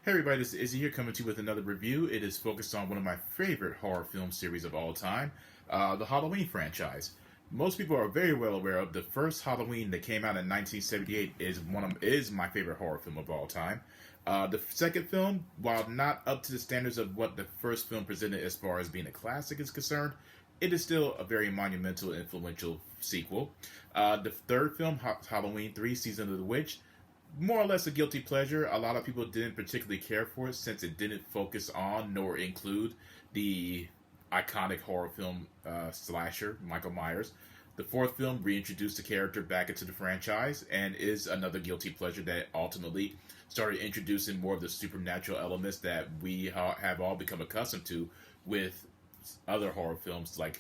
Hey everybody, this is Izzy here coming to you with another review. It is focused on one of my favorite horror film series of all time, the Halloween franchise. Most people are very well aware of the first Halloween that came out in 1978 is my favorite horror film of all time. The second film, while not up to the standards of what the first film presented as far as being a classic is concerned, it is still a very monumental, influential sequel. The third film, Halloween 3: Season of the Witch, more or less a guilty pleasure. A lot of people didn't particularly care for it since it didn't focus on nor include the iconic horror film slasher Michael Myers. The fourth film reintroduced the character back into the franchise and is another guilty pleasure that ultimately started introducing more of the supernatural elements that we have all become accustomed to with other horror films like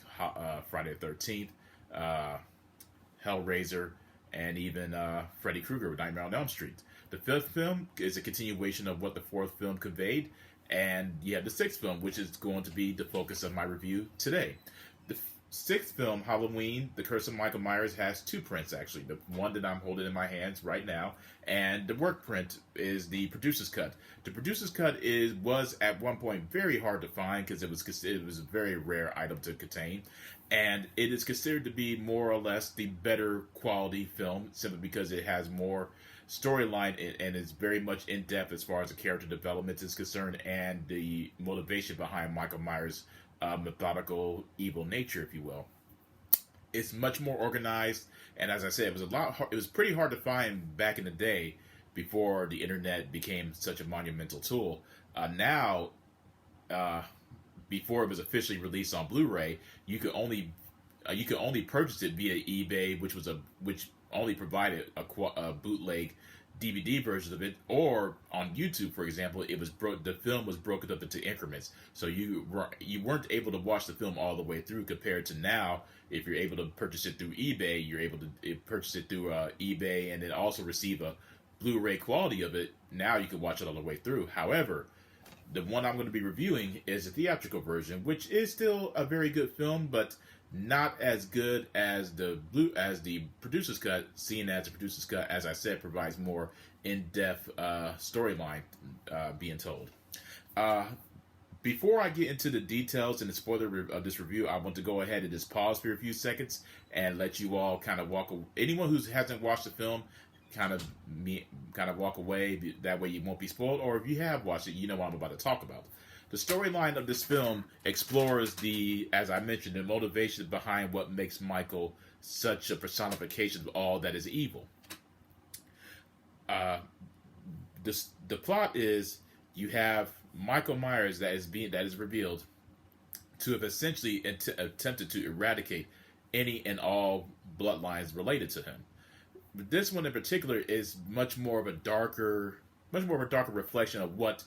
Friday the 13th, Hellraiser, and even Freddy Krueger with Nightmare on Elm Street. The fifth film is a continuation of what the fourth film conveyed, and you have the sixth film, which is going to be the focus of my review today. The sixth film, Halloween: The Curse of Michael Myers, has two prints actually. The one that I'm holding in my hands right now, and the work print is the producer's cut. The producer's cut was at one point very hard to find because it was a very rare item to contain, and it is considered to be more or less the better quality film simply because it has more storyline and is very much in depth as far as the character development is concerned and the motivation behind Michael Myers' methodical evil nature, if you will. It's much more organized, and as I said, it was pretty hard to find back in the day before the internet became such a monumental tool. Now, before it was officially released on Blu-ray, you could only purchase it via eBay, which only provided a bootleg DVD version of it, or on YouTube, for example, the film was broken up into increments, so you weren't able to watch the film all the way through. Compared to now, if you're able to purchase it through eBay, you're able to purchase it through eBay and then also receive a Blu-ray quality of it. Now you can watch it all the way through. However, the one I'm going to be reviewing is the theatrical version, which is still a very good film, but not as good as the producer's cut, seeing as the producer's cut, as I said, provides more in-depth storyline being told. Before I get into the details and the spoiler of this review, I want to go ahead and just pause for a few seconds and let you all kind of anyone who hasn't watched the film, kind of walk away. That way you won't be spoiled, or if you have watched it, you know what I'm about to talk about. The storyline of this film explores as I mentioned, the motivation behind what makes Michael such a personification of all that is evil. The plot is you have Michael Myers that is revealed to have essentially attempted to eradicate any and all bloodlines related to him. But this one in particular is much more of a darker reflection of what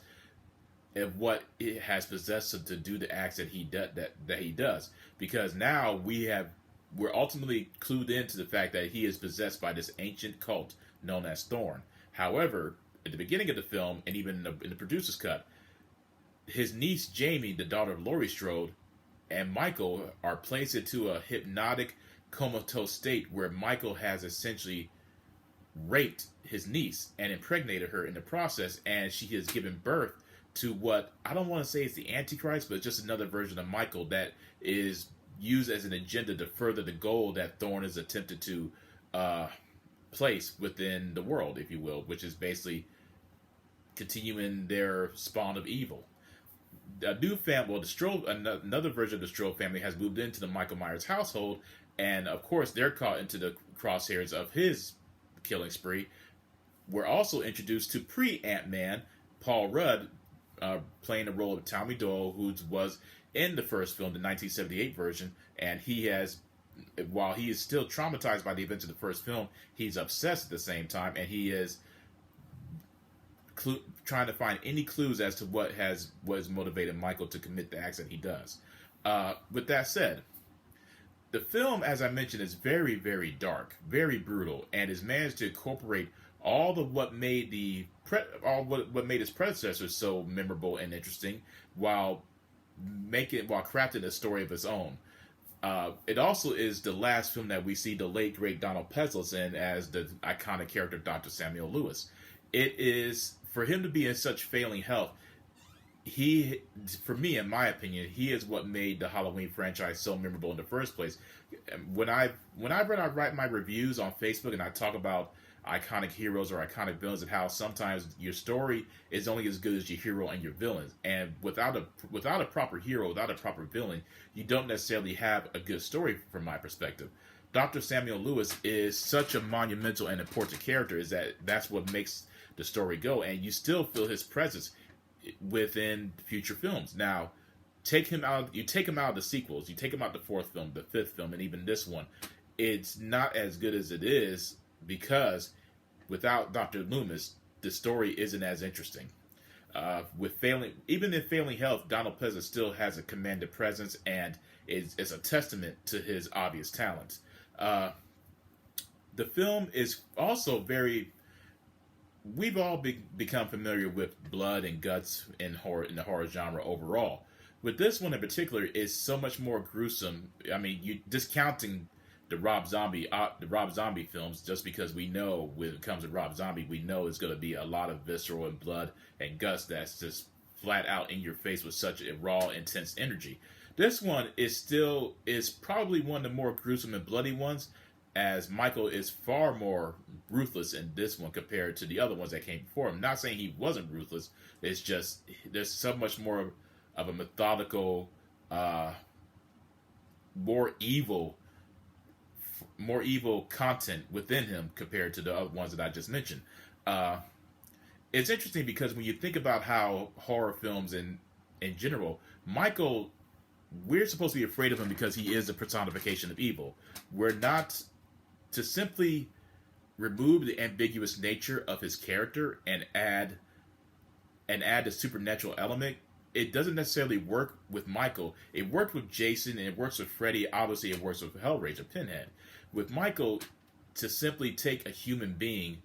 it has possessed him to do the acts that he does. Because now we're ultimately clued into the fact that he is possessed by this ancient cult known as Thorn. However, at the beginning of the film, and even in the producer's cut, his niece Jamie, the daughter of Laurie Strode, and Michael are placed into a hypnotic, comatose state where Michael has essentially raped his niece and impregnated her in the process, and she has given birth to what I don't want to say is the Antichrist, but just another version of Michael that is used as an agenda to further the goal that Thorn has attempted to place within the world, if you will, which is basically continuing their spawn of evil. A new family, another version of the Strode family has moved into the Michael Myers household, and of course they're caught into the crosshairs of his killing spree. We're also introduced to pre-Ant-Man, Paul Rudd, playing the role of Tommy Doyle, who was in the first film, the 1978 version, and while he is still traumatized by the events of the first film, he's obsessed at the same time, and he is trying to find any clues as to what has motivated Michael to commit the acts that he does. With that said, the film, as I mentioned, is very, very dark, very brutal, and has managed to incorporate all of what made what made his predecessors so memorable and interesting, while crafting a story of its own. It also is the last film that we see the late great Donald Pleasence in as the iconic character Dr. Samuel Lewis. It is for him to be in such failing health, he, for me, in my opinion, he is what made the Halloween franchise so memorable in the first place. Whenever I write my reviews on Facebook and I talk about iconic heroes or iconic villains and how sometimes your story is only as good as your hero and your villains, and without a proper hero, without a proper villain, you don't necessarily have a good story from my perspective. Dr. Samuel Lewis is such a monumental and important character, is that's what makes the story go, and you still feel his presence within future films. Now, you take him out of the sequels, you take him out the fourth film, the fifth film, and even this one, it's not as good as it is because without Dr. Loomis, the story isn't as interesting. Even in failing health, Donald Pleasence still has a commanding presence and is a testament to his obvious talents. The film is also very. We've all become familiar with blood and guts in the horror genre overall. With this one in particular, is so much more gruesome. I mean, you discounting the Rob Zombie films, just because we know when it comes to Rob Zombie, we know it's going to be a lot of visceral and blood and guts that's just flat out in your face with such a raw, intense energy. This one is probably one of the more gruesome and bloody ones, as Michael is far more ruthless in this one compared to the other ones that came before him. Not saying he wasn't ruthless, it's just there's so much more of a methodical, more evil content within him compared to the other ones that I just mentioned. It's interesting because when you think about how horror films in general, Michael, we're supposed to be afraid of him because he is a personification of evil. We're not to simply remove the ambiguous nature of his character and add the supernatural element. It doesn't necessarily work with Michael. It worked with Jason and it works with Freddy. Obviously, it works with Hellraiser, Pinhead. With Michael, to simply take a human being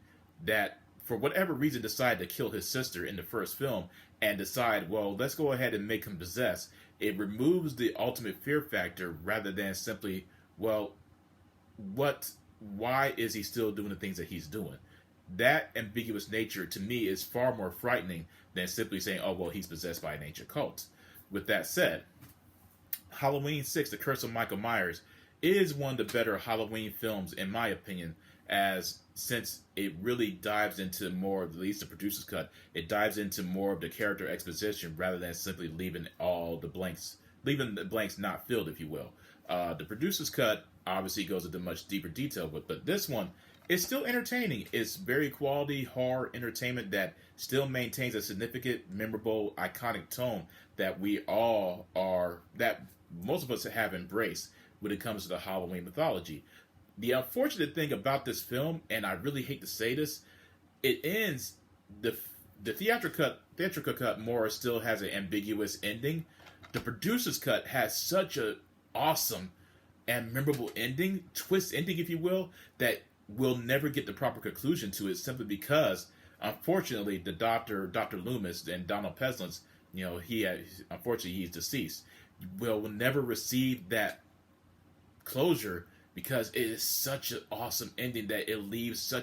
that, for whatever reason, decided to kill his sister in the first film and decide, well, let's go ahead and make him possessed. It removes the ultimate fear factor rather than simply, well, why is he still doing the things that he's doing? That ambiguous nature, to me, is far more frightening than simply saying, oh, well, he's possessed by an ancient cult. With that said, Halloween 6, The Curse of Michael Myers, is one of the better Halloween films, in my opinion, since it really dives into more, at least the producer's cut, it dives into more of the character exposition rather than simply leaving the blanks not filled, if you will. The producer's cut obviously goes into much deeper detail, but this one is still entertaining. It's very quality horror entertainment that still maintains a significant, memorable, iconic tone that that most of us have embraced when it comes to the Halloween mythology. The unfortunate thing about this film, and I really hate to say this, it ends, the theatrical cut more still has an ambiguous ending. The producer's cut has such a awesome and memorable twist ending, if you will, that we'll never get the proper conclusion to it, simply because, unfortunately, the Dr. Loomis and Donald Pleasence, unfortunately, he's deceased. We'll never receive that closure because it is such an awesome ending that it leaves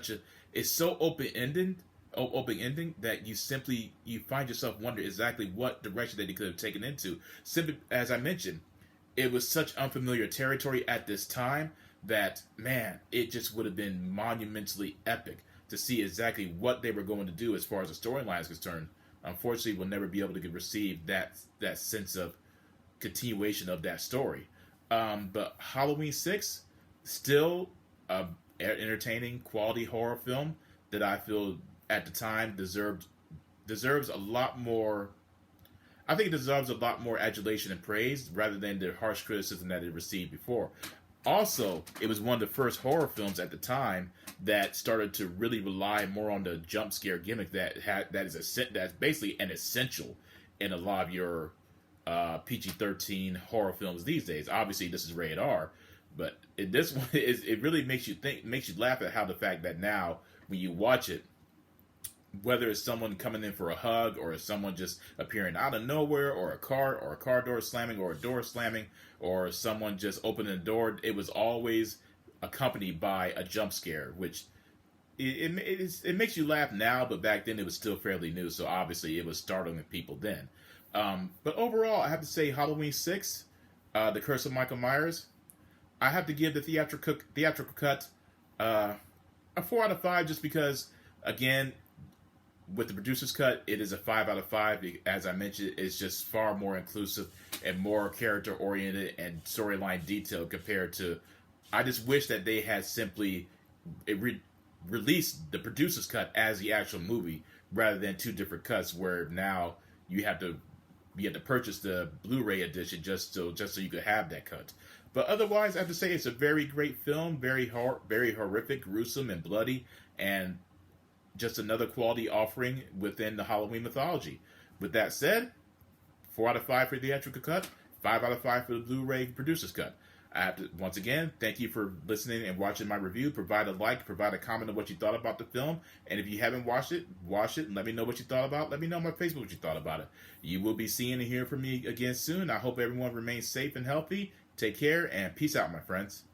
it's so open-ended that you find yourself wondering exactly what direction that he could have taken into. Simply, as I mentioned, it was such unfamiliar territory at this time that, man, it just would have been monumentally epic to see exactly what they were going to do as far as the storyline is concerned. Unfortunately, we'll never be able to receive that sense of continuation of that story. But Halloween 6, still an entertaining, quality horror film that I feel at the time deserves a lot more. I think it deserves a lot more adulation and praise rather than the harsh criticism that it received before. Also, it was one of the first horror films at the time that started to really rely more on the jump scare gimmick that's basically an essential in a lot of your PG-13 horror films these days. Obviously, this is rated R, but this one it really makes you laugh at how the fact that now when you watch it, whether it's someone coming in for a hug or someone just appearing out of nowhere, or a car door slamming, or a door slamming, or someone just opening the door, it was always accompanied by a jump scare, which it makes you laugh now, but back then it was still fairly new, so obviously it was startling to people then. But overall, I have to say Halloween 6, The Curse of Michael Myers, I have to give the theatrical cut a 4 out of 5, just because, again, with the producer's cut, it is a 5 out of 5. As I mentioned, it's just far more inclusive and more character oriented and storyline detailed compared to. I just wish that they had simply released the producer's cut as the actual movie rather than two different cuts, where now you have to purchase the Blu-ray edition just so you could have that cut. But otherwise, I have to say it's a very great film, very horrific, gruesome, and bloody, and just another quality offering within the Halloween mythology. With that said, 4 out of 5 for the theatrical cut, 5 out of 5 for the Blu-ray producer's cut. I have to, once again, thank you for listening and watching my review. Provide a like, provide a comment on what you thought about the film. And if you haven't watched it, watch it and let me know what you thought about it. Let me know on my Facebook what you thought about it. You will be seeing and hearing from me again soon. I hope everyone remains safe and healthy. Take care and peace out, my friends.